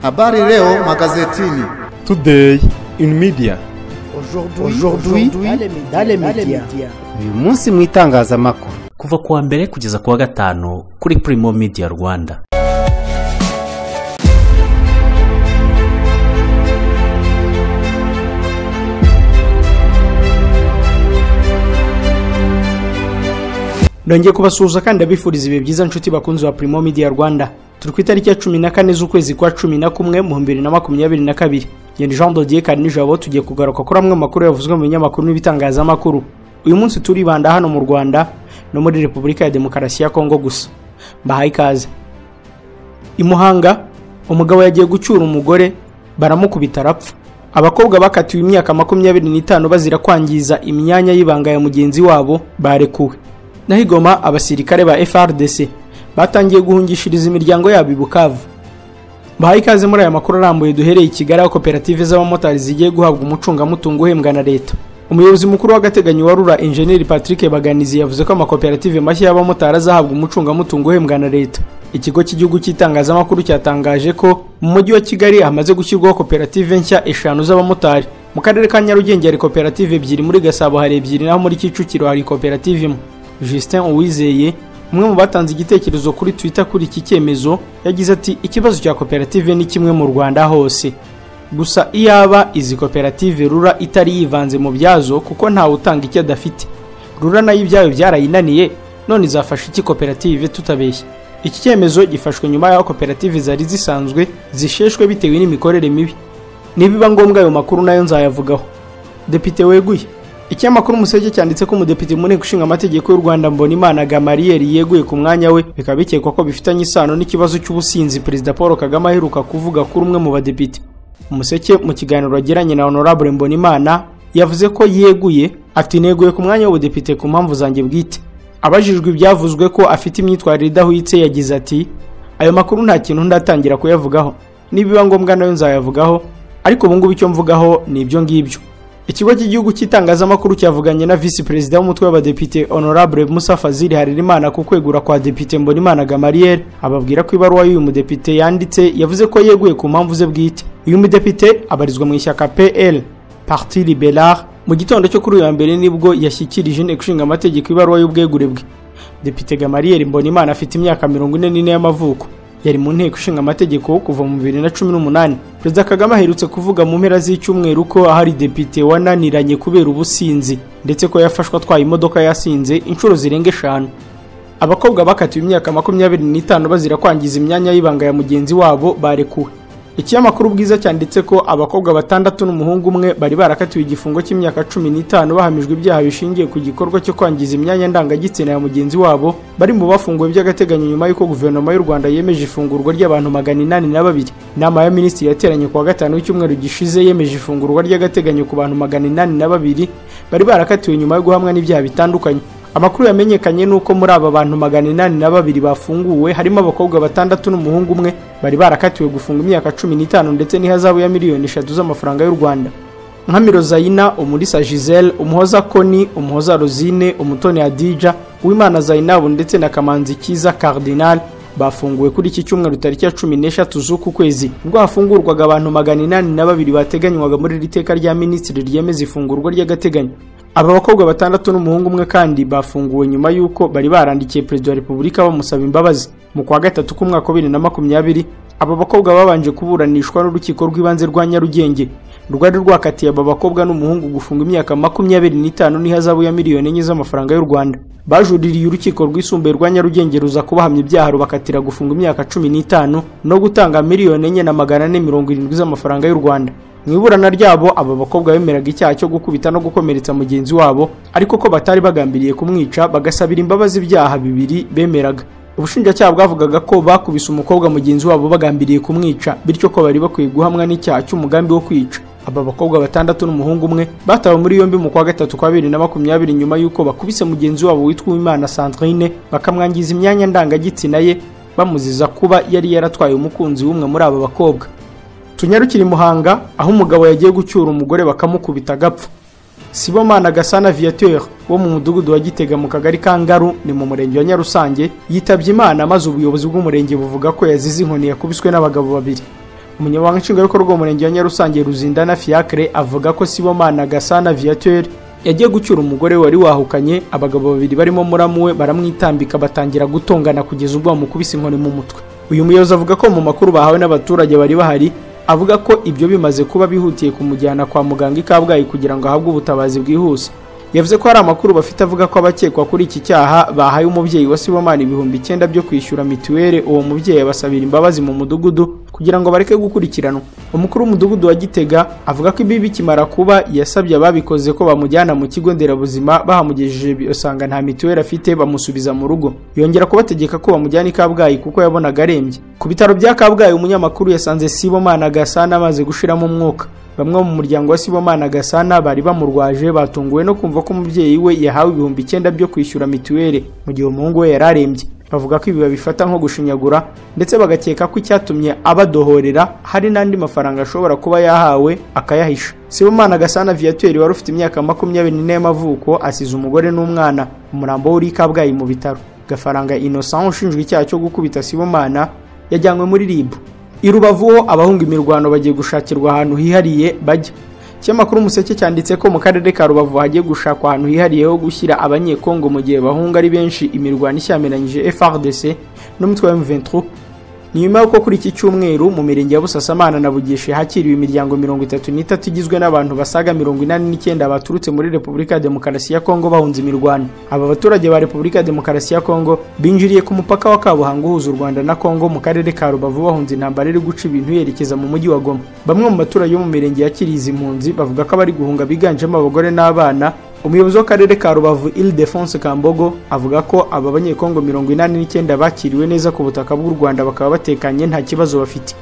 Habari leo magazetini. Today in media. Aujourd'hui dans les médias. Uyu munsi mu itangazamakuru. Kuva kuwa mbere kugeza kuwa gatanu kuri Primo Media Rwanda. Nongeye kubasuhuza kandi abifuriza ibihe byiza nshuti bakunzi wa Primo Media Rwanda. Turi ku itariki ya 14 z'ukwezi kwa 11 mu 2022. Yeni Jean Dodier kandi nijabo tugiye kugaruka kuri amwe makuru yavuzwe mu binyamakuru n'ibitangazamakuru. Uyu munsi turibanda hano mu Rwanda no muri Repubulika ya Demokarasi ya Kongo gusa. Mbahaye ikaze. I Muhanga umugabo yagiye gucyura umugore baramukubita arapfa. Abakobwa bakatiwe imyaka 25 bazira kwangiza imyanya y'ibanga ya mugenzi wabo barekuwe. Naho Goma abasirikare ba FRDC batangiye guhungishiriza imiryango yabo i Bukavu. Mbahaye ikaze muri aya makuru arambuye duhereye i Kigali, koperative z'abamotari zigiye guhabwa umucunga mutungo uhembwa na leta. Umuyobozi mukuru w'agateganyo wa Rura Engineer Patrick Baganizi yavuze ko amakoperative mashya y'abamotari azahabwa umucunga mutungo uhembwa na leta. Ikigo cy'igihugu cy'itangazamakuru cyatangaje ko mu mujyi wa Kigali hamaze gushyirwaho koperative nshya 5 z'abamotari. Mu karere ka Nyarugenge hari koperative 2, muri Gasabo hari 2, naho muri Kicukiro hari koperative 1. Justin Uwizeye umwe mu batanze igitekerezo kuri Twitter kuri iki cyemezo yagize ati ikibazo cya koperative ni kimwe mu Rwanda hose, gusa iyaba izi koperative Rura itari yivanze mu byazo kuko ntawe utanga icyo adafite. Rura nayo ibyayo byarayinaniye, none izafasha iki koperative tutabeshya. Iki cyemezo gifashwe nyuma y'aho koperative zari zisanzwe zisheshwe bitewe n'imikorere mibi. Nibiba ngombwa ayo makuru nayo nzayavugaho. Depite weguye. Ikinyamakuru Umuseke cyanditse ko umudepite mu nteko ishinga amategeko y'u Rwanda Mbonimana Gamariel yeguye ku mwanya we, bikaba bikekwa ko bifitanye isano n'ikibazo cy'ubusinzi Perezida Paul Kagame aheruka kuvuga kuri umwe mu badepite. Umuseke mu kiganiro yagiranye na Honorable Mbonimana yavuze ko yeguye, ati neguye ku mwanya w'ubudepite ku mpamvu zanjye bwite. Abajijwe ibyavuzwe ko afite imyitwarire idahwitse yagize ati ayo makuru nta kintu ndatangira kuyavugaho, nibiba ngombwa nayo nzayavugaho, ariko ubu ngubu icyo mvugaho ni ibyo ngibyo. Ikigo cy'igihugu cy'itangazamakuru cyavuganye na Vice President w'umutwe w'abadepite Honorable Musa Fazil Harerimana ku kwegura kwa Depite Mbonimana Gamariel, ababwira ko ibaruwa y'uyu mudepite yanditse yavuze ko yeguye ku mpamvu ze bwite. Uyu mudepite abarizwa mu ishyaka PL Parti Libéral. Mu gitondo cyo kuri uyu mbere nibwo yashyikirije inteko ishinga amategeko ibaruwa y'ubwegure bwe. Depite Gamariel Mbonimana afite imyaka 44 y'amavuko. Yari mu nteko ishinga amategeko kuva mu 2018. Perezida Kagame aherutse kuvuga mu mpera z'icyumweru ko ahari depite wananiranye kubera ubusinzi, ndetse ko yafashwa atwaye imodoka yasinze inshuro zirenga 5. Abakobwa bakatiwe imyaka 25 bazira kwangiza imyanya y'ibanga ya mugenzi wabo barekuwe. Ikinyamakuru Bwiza cyanditse ko abakobwa 6 n'umuhungu umwe bari barakatiwe igifungo cy'imyaka 15 bahamijwe ibyaha bishingiye ku gikorwa cyo kwangiza imyanya ndangagitsina ya mugenzi wabo, bari mu bafunguwe by'agateganyo nyuma y'uko guverinoma y'u Rwanda yemeje ifungurwa ry'abantu 882. Inama ya minisitiri yateranye kuwa gatanu w'icyumweru gishize yemeje ifungurwa ry'agateganyo ku bantu 882 bari barakatiwe nyuma yo guhamwa n'ibyaha bitandukanye. Amakuru yamenyekanye nuko muri aba bantu 882 bafunguwe harimo abakobwa 6 n'umuhungu umwe bari barakatiwe gufunga imyaka 15 ndetse n'ihazabu ya miliyoni 3 z'amafaranga y'u Rwanda. Nkamiro Zaina, Umulisa Giselle, Umuhoza Koni, Umuhoza Rosine, Umutoni Adija, Uwimana Zainabu ndetse na Kamanzi Kiza Cardinal bafunguwe kuri iki cyumweru tariki ya 13 z'uku kwezi, ubwo hafungurwaga abantu 882 bateganywaga muri riteka rya minisitiri ryemeza ifungurwa ry'agateganyo. Aba bakobwa 6 n'umuhungu umwe kandi bafunguwe nyuma y'uko bari barandikiye Perezida wa Repubulika bamusaba imbabazi. Mu kwa gatatu k'umwaka 2020 aba bakobwa babanje kuburanishwa n'urukiko rw'ibanze rwa Nyarugenge, rwari rwakatiye aba bakobwa n'umuhungu gufunga imyaka 25 n'ihazabu ya miliyoni 4 z'amafaranga y'u Rwanda. Bajuririye urukiko rwisumbuye rwa Nyarugenge ruza kubahamya ibyaha rubakatira gufunga imyaka 15 no gutanga miliyoni 4,470 z'amafaranga y'u Rwanda. Mu iburana ryabo aba bakobwa bemeraga icyaha cyo gukubita no gukomeretsa mugenzi wabo, ariko ko batari bagambiriye kumwica, bagasabira imbabazi ibyaha 2 bemeraga. Ubushinjacyaha bwavugaga ko bakubise umukobwa mugenzi wabo bagambiriye kumwica, bityo ko bari bakwiye guhamwa n'icyaha cy'umugambi wo kwica. Aba bakobwa 6 n'umuhungu umwe batawe muri yombi mu kwa gatatu kwa 2020 nyuma y'uko bakubise mugenzi wabo witwa Uwimana Sandrine bakamwangiza imyanya ndangagitsina ye, bamuziza kuba yari yaratwaye umukunzi w'umwe muri aba bakobwa. Tunyarukira Muhanga aho umugabo yagiye gucyura umugore bakamukubita agapfa. Sibomana Gasana Viateur wo mu mudugudu wa Gitega mu kagari ka Ngaru ni mu murenge wa Nyarusange yitabye Imana maze ubuyobozi bw'umurenge buvuga ko yazize inkoni yakubiswe n'abagabo babiri. umunyamabanga nshingwabikorwa w'umurenge wa Nyarusange Ruzindana Fiacre avuga ko Sibomana Gasana Viateur yagiye gucyura umugore wari wahukanye, abagabo babiri barimo muramu we baramwitambika batangira gutongana kugeza ubwo bamukubise inkoni mu mutwe. Uyu muyobozi avuga ko mu makuru bahawe n'abaturage bari bahari, avuga ko ibyo bimaze kuba bihutiye kumujyana kwa muganga i Kabgayi kugira ngo ahabwe ubutabazi bwihuse. Yavuze ko hari amakuru bafite avuga ko abakekwa kuri iki cyaha bahaye umubyeyi wa Sibomana 9,000 byo kwishyura mituweli. Uwo mubyeyi abasabira imbabazi mu mudugudu kugira ngo bareke gukurikiranwa. Umukuru w'umudugudu wa Gitega avuga ko ibi bikimara kuba yasabye ababikoze ko bamujyana mu kigo nderabuzima, bahamugejeje usanga nta mituweli afite, bamusubiza mu rugo. Yongera kubategeka ko bamujyana i Kabgayi kuko yabonaga arembye. Ku bitaro bya Kabgayi umunyamakuru yasanze Sibomana Gasana amaze gushiramo umwuka. Bamwe mu muryango wa Sibomana Gasana bari bamurwaje batunguwe no kumva ko umubyeyi we yahawe 9,000 byo kwishyura mituweli mu gihe umuhungu we yararembye. Bavuga ko ibi babifata nko gushinyagura ndetse bagakeka ko icyatumye abadohorera hari n'andi mafaranga ashobora kuba yahawe akayahisha. Sibomana Gasana Viateur wari ufite imyaka 24 y'amavuko asize umugore n'umwana. Umurambo uri Kabgayi mu bitaro. Gafaranga Innocent ushinjwe icyaha cyo gukubita Sibomana yajyanywe muri RIB. I Rubavu abahunga imirwano bagiye gushakirwa ahantu hihariye bajya. Cyamakuru Umuseke cyanditse ko mu karere ka Rubavu hagiye gushakwa ahantu hihariye ho gushyira abanyekongo mu gihe bahunga ari benshi imirwano ishyamiranyije FARDC n'umutwe wa M23. Nyuma y'uko kuri iki cyumweru mu mirenge ya Busasamana na Bugeshe hakiriwe imiryango 33 igizwe n'abantu basaga 89 baturutse muri Repubulika ya Demokarasi ya Kongo bahunze imirwano. Aba baturage ba Repubulika ya Demokarasi ya Kongo binjiriye ku mupaka wa Kabuhanga uhuza u Rwanda na Kongo mu karere ka Rubavu bahunze intambara iri guca ibintu yerekeza mu mujyi wa Goma. Bamwe mu baturage bo mu mirenge yakiriye izi mpunzi bavuga ko bari guhunga biganjemo abagore n'abana. Umuyobozi w'akarere ka Rubavu Ildefonse Kambogo avuga ko aba banyekongo 89 bakiriwe neza ku butaka bw'u Rwanda bakaba batekanye nta kibazo bafite.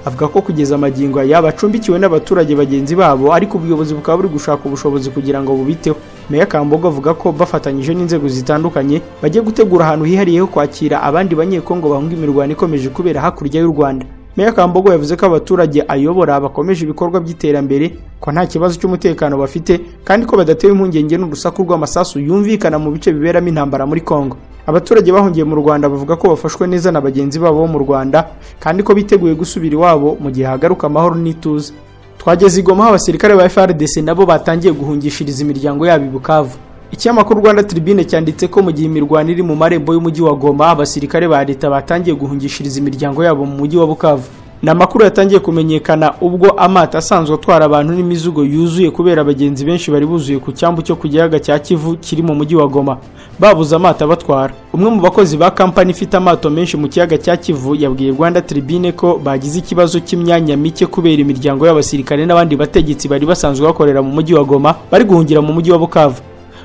Avuga ko kugeza amagingo aya bacumbikiwe n'abaturage bagenzi babo, ariko ubuyobozi bukaba buri gushaka ubushobozi kugira ngo bubiteho. Meya Kambogo avuga ko bafatanyije n'inzego zitandukanye bagiye gutegura ahantu hihariye ho kwakira abandi banyekongo bahunga imirwano ikomeje kubera hakurya y'u Rwanda. Meya Kambogo yavuze ko abaturage ayobora bakomeje ibikorwa by'iterambere, ko nta kibazo cy'umutekano bafite kandi ko badatewe impungenge n'urusaku rw'amasasu yumvikana mu bice biberamo intambara muri Kongo. Abaturage bahungiye mu Rwanda bavuga ko bafashwe neza na bagenzi babo mu Rwanda kandi ko biteguye gusubira iwabo mu gihe hagaruka amahoro n'ituze. Twageze i Goma, abasirikare ba FARDC nabo batangiye guhungishiriza imiryango yabo i Bukavu. Ikinyamakuru Rwanda Tribune cyanditse ko mu gihe imirwano iri mu marembo y'umujyi wa Goma, abasirikare ba leta batangiye guhungishiriza imiryango yabo mu mujyi wa Bukavu. Namakuru yatangiye kumenyekana ubwo amato asanzwe atwara abantu n'imizigo yuzuye kubera abagenzi benshi bari buzuye ku cyambu cyo kugiyaga cya Kivu kiri mu mujyi wa Goma. Babuze amato abatwara. Umwe mu bakozi ba kampani ifite amato menshi mu kiyaga cya Kivu yabwiye Rwanda Tribune ko bagize ikibazo cy'imyanya mike kubera imiryango y'abasirikare n'abandi bategetsi bari basanzwe bakorera mu mujyi wa Goma bari guhungira mu mujyi wa Bukavu.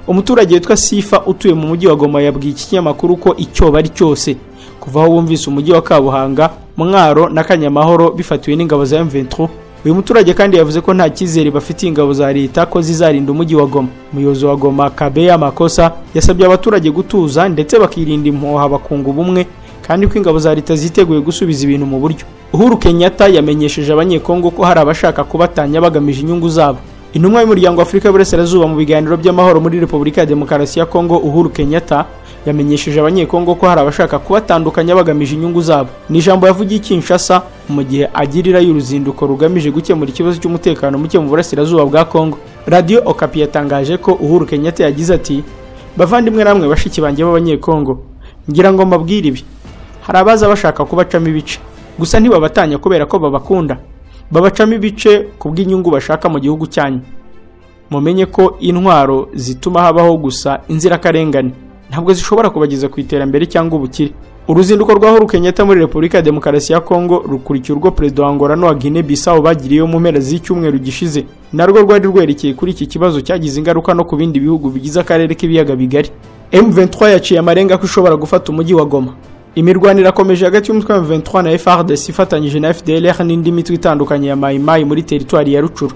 Umuturage witwa Sifa utuye mu mujyi wa Goma yabwiye iki kinyamakuru ko icyo bari cyose kuva aho bumvise umujyi wa Kabuhanga, Mwaro na Kanyamahoro bifatiwe n'ingabo za M23. Uyu muturage kandi yavuze ko nta kizere bafitiye ingabo za leta ko zizarinda umujyi wa Goma. Umuyobozi wa Goma Kabeya Makosa yasabye abaturage gutuza ndetse bakirinda impuha bakunga ubumwe kandi ko ingabo za leta ziteguye gusubiza ibintu mu buryo. Uhuru Kenyatta yamenyesheje abanyekongo ko hari abashaka kubatanya bagamije inyungu zabo. Intumwa y'umuryango Afrika y'Uburasirazuba mu biganiro by'amahoro muri Repubulika ya Demokarasi ya Kongo, Uhuru Kenyatta yamenyesheje abanyekongo ko hari abashaka kubatandukanya bagamije inyungu zabo. Ni ijambo yavugiye Kinshasa mu gihe agirira y'uruzinduko rugamije gukemura ikibazo cy'umutekano muke mu burasirazuba bwa Kongo. Radio Okapi yatangaje ko Uhuru Kenyatta yagize ati: "Bavandimwe namwe bashiki banjye b'abanyekongo, ngira ngo mbabwire ibi. Hari abaza bashaka kubacamo ibice, gusa ntibabatanya kubera ko babakunda. Babacamo ibice kubw'inyungu bashaka mu gihugu cyanyu. Mumenye ko intwaro zituma habaho gusa inzirakarengane ntabwo zishobora kubageza ku iterambere cyangwa ubukire." Uruzinduko rwa Uhuru Kenyatta muri Repubulika ya Demokarasi ya Kongo rukurikira urwo Perezida wa Angola no wa Guinea Bissau bagiriyeyo mu mpera z'icyumweru gishize, narwo rwari rwerekeye kuri iki kibazo cyagize ingaruka no ku bindi bihugu bigize akarere k'ibiyaga bigari. M23 yaciye amarenga ko ishobora gufata umujyi wa Goma. Imirwano irakomeje hagati y'umutwe wa M23 na FARDC ifatanyije na FDLR n'indi mitwe itandukanye ya Mai Mai muri teritwari ya Rucuru.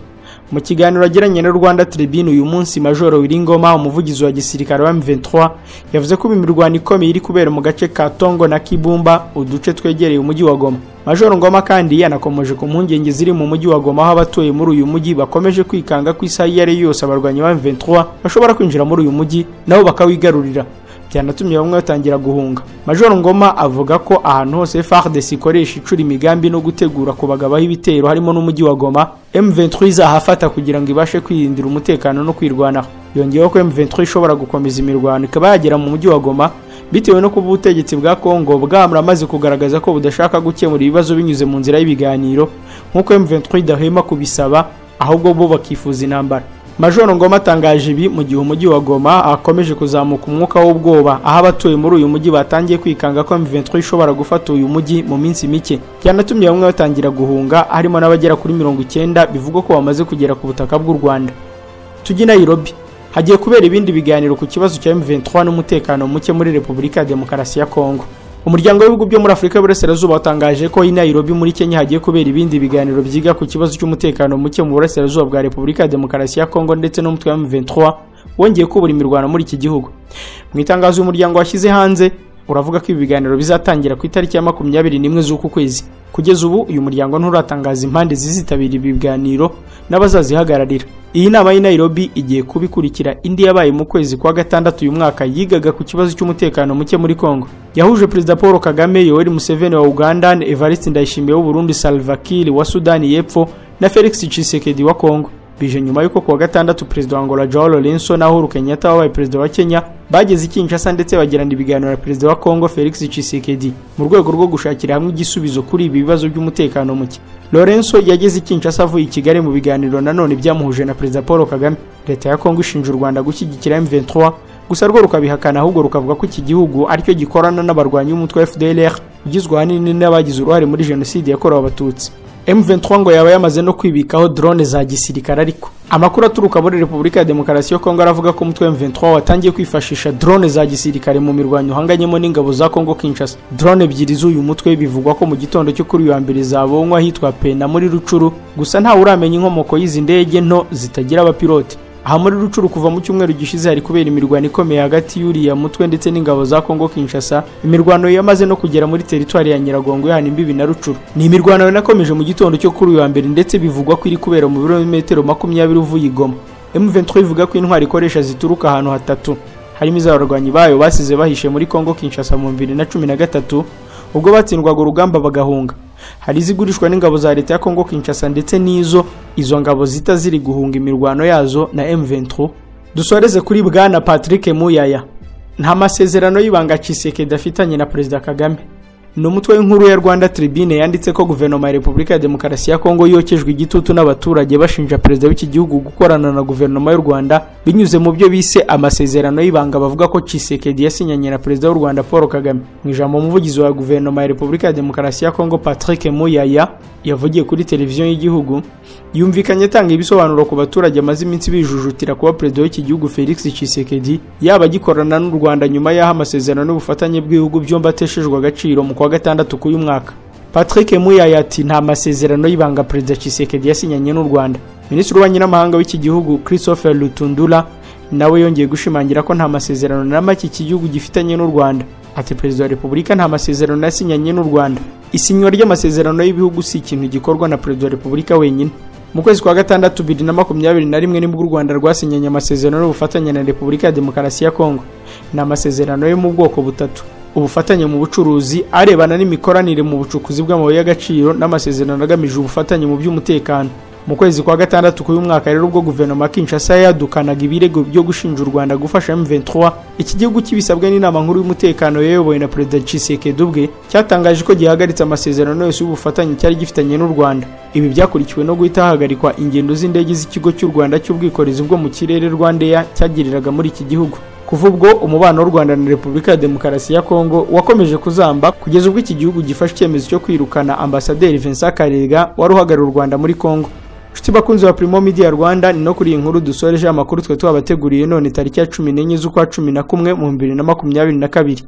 Mu kiganiro agiranye na Rwanda Tribune uyu munsi, Majoro Wiringoma, umuvugizi wa gisirikare wa M23, yavuze ko imirwano ikomeye iri kubera mu gace ka Tongo na Kibumba, uduce twegereye umujyi wa Goma. Majoro Ngoma kandi yanakomeje ku mpungenge ziri mu mujyi wa Goma aho abatuye muri uyu mujyi bakomeje kwikanga ku isaha yari yose abarwanyi ba M23 bashobora kwinjira muri uyu mujyi nabo bakawigarurira. byanatumye bamwe batangira guhunga. Major Ngoma avuga ko ahantu hose FARDC ikoresha icura imigambi no gutegura kubagabaho ibitero harimo n'umujyi wa Goma, M23 izahafata kugira ngo ibashe kwirindira umutekano no kwirwanaho. Yongeyeho ko M23 ishobora gukomeza imirwano ikaba yagera mu mujyi wa Goma bitewe no kuba ubutegetsi bwa Kongo bwamaze kugaragaza ko budashaka gukemura ibibazo binyuze mu nzira y'ibiganiro nk'uko M23 idahwema kubisaba, ahubwo bo bakifuza intambara. Major Ngoma atangaje ibi mu gihe umujyi wa Goma akomeje kuzamuka umwuka w'ubwoba, aho abatuye muri uyu mujyi batangiye kwikanga ko M23 ishobora gufata uyu mujyi mu minsi mike. Byanatumye bamwe batangira guhunga, harimo n'abagera kuri 90 bivugwa ko bamaze kugera ku butaka bw'u Rwanda. Tujye Nairobi, hagiye kubera ibindi biganiro ku kibazo cya M23 n'umutekano muke muri Repubulika ya Demokarasi ya Kongo. Umuryango w'ibihugu byo muri Afrika y'Uburasirazuba watangaje ko i Nairobi muri Kenya hagiye kubera ibindi biganiro byiga ku kibazo cy'umutekano muke mu Burasirazuba bwa Repubulika ya Demokarasi ya Kongo ndetse n'umutwe wa M23 wongeye kubura imirwano muri iki gihugu. Mu itangazo umuryango washyize hanze uravuga ko ibi biganiro bizatangira ku itariki ya 21 z'uku kwezi. Kugeza ubu uyu muryango nturatangaza impande zizitabira ibi biganiro n'abazazihagararira. Iyi nama y'i Nairobi igiye kubikurikira indi yabaye mu kwezi kwa gatandatu uyu mwaka yigaga ku kibazo cy'umutekano muke muri Kongo. Yahuje Perezida Paul Kagame, Yoweri Museveni wa Uganda, Evariste Ndayishimiye w'u Burundi, Salva Kiir wa Sudani y'Epfo na Felix Tshisekedi wa Kongo. Bije nyuma yuko kuwa gatandatu Perezida wa Angola Joao Lourenço na Uhuru Kenyatta wabaye Perezida wa Kenya bageze i Kinshasa ndetse bagirana ibiganiro na Perezida wa Kongo Felix Tshisekedi mu rwego rwo gushakira hamwe igisubizo kuri ibi bibazo by'umutekano muke. Lourenço yageze i Kinshasa avuye i Kigali mu biganiro nanone byamuhuje na Perezida Paul Kagame. Leta ya Kongo ishinja u Rwanda gushyigikira M23, gusa rwo rukabihakana, ahubwo rukavuga ko iki gihugu aricyo gikorana n'abarwanyi b'umutwe wa FDLR ugizwe ahanini n'abagize uruhare muri jenoside yakorewe Abatutsi. M23 ngo yaba yamaze no kwibikaho drone za gisirikare, ariko amakuru aturuka muri Repubulika ya Demokarasi ya Kongo aravuga ko umutwe wa M23 watangiye kwifashisha drone za gisirikare mu mirwanyo hanganyemo n'ingabo za Kongo Kinshasa. Drone ebyiri z'uyu mutwe bivugwa ko mu gitondo cyo kuri uyu wa mbere zabonywe ahitwa Pena muri Rucuru, gusa nta uramenya inkomoko y'izi ndege nto zitagira abapilote. Aha muri Rucuru kuva mu cyumweru gishize hari kubera imirwano ikomeye hagati y'uriya mutwe ndetse n'ingabo za Kongo Kinshasa. Imirwano yamaze no kugera muri teritwari ya Nyiragongo y'ahana imbibi na Rucuru. Ni imirwano yanakomeje mu gitondo cyo kuri uyu wa mbere ndetse bivugwa ko iri kubera mu birometero 20 uvuye i Goma. M23 ivuga ko intwari ikoresha zituruka ahantu hatatu, harimo iz'abarwanyi bayo basize bahishe muri Kongo Kinshasa mu 2013 ubwo batsindwaga urugamba bagahunga. Hari izigurishwa n'ingabo za leta ya Kongo Kinshasa ndetse izo ngabo zita ziri guhunga imirwano yazo na M23. Dusoreze kuri Bwana Patrick Muyaya. Nta masezerano y'ibanga Tshisekedi afitanye na Perezida Kagame. N'umutwe w'inkuru ya Rwanda Tribune yanditse ko guverinoma ya Repubulika ya Demokarasi ya Kongo yokejwe igitutu n'abaturage bashinja perezida w'iki gihugu gukorana na guverinoma y'u Rwanda binyuze mu byo bise amasezerano y'ibanga bavuga ko Tshisekedi yasinyanye na perezida w'u Rwanda Paul Kagame. Mu ijambo umuvugizi wa guverinoma ya Repubulika ya Demokarasi ya Kongo Patrick Muyaya yavugiye kuri televiziyo y'igihugu yumvikanye atanga ibisobanuro ku baturage amaze iminsi bijujutira kuba perezida w'iki gihugu Felix Tshisekedi yaba gikorana n'u Rwanda nyuma y'aho amasezerano y'ubufatanye bw'ibihugu byombi ateshejwe agaciro mu kwa gatandatu k'uyu mwaka. Patrick Muyaya ati nta masezerano y'ibanga perezida Tshisekedi yasinyanye n'u Rwanda. Minisitiri w'ububanyi n'amahanga w'iki gihugu Christopher Lutundula nawe yongeye gushimangira ko nta masezerano na make iki gihugu gifitanye n'u Rwanda. Ati perezida wa Repubulika nta masezerano yasinyanye n'u Rwanda. Isinywa ry'amasezerano y'ibihugu si ikintu gikorwa na perezida wa Repubulika wenyine. Mu kwezi kwa gatandatu 2021 nibwo u Rwanda rwasinyanye amasezerano y'ubufatanye na Repubulika ya Demokarasi ya Kongo. Ni amasezerano yo mu bwoko butatu: ubufatanye mu bucuruzi arebana n'imikoranire mu bucukuzi bw'amabuye y'agaciro n'amasezerano agamije ubufatanye mu by'umutekano. Mu kwezi kwa gatandatu k'uyu mwaka rero ubwo guverinoma Kinshasa yadukanaga ibirego byo gushinja u Rwanda gufasha M23, iki gihugu kibisabwe n'inama nkuru y'umutekano yayobowe na Perezida Tshisekedi ubwe cyatangaje ko gihagaritse amasezerano yose y'ubufatanye cyari gifitanye n'u Rwanda. Ibi byakurikiwe no guhita hagarikwa ingendo z'indege z'ikigo cy'u Rwanda cy'ubwikorezi bwo mu kirere Rwandair cyagiriraga muri iki gihugu. Kuva ubwo umubano w'u Rwanda na Repubulika ya Demokarasi ya Kongo wakomeje kuzamba kugeza ubwo iki gihugu gifashe icyemezo cyo kwirukana Ambasaderi Vincent Karega wari uhagarariye u Rwanda muri Kongo. Nshuti bakunzi ba Primo Media Rwanda, ni no kuri iyi nkuru dusoreje amakuru twe tubabateguriye none tariki ya 14 z'ukwa 11 mu 2022.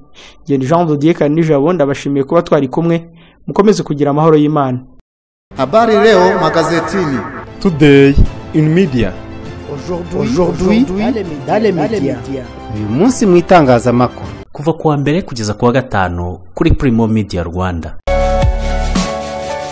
Ngende Jean de Dieu Kanijabo ndabashimiye kuba twari kumwe, mukomeze kugira amahoro y'Imana. Habari leo magazetini. Today in media. Aujourd'hui dans les médias. Uyu munsi mu itangazamakuru. Kuva kuwa mbere kugeza kuwa gatanu kuri Primo Media Rwanda.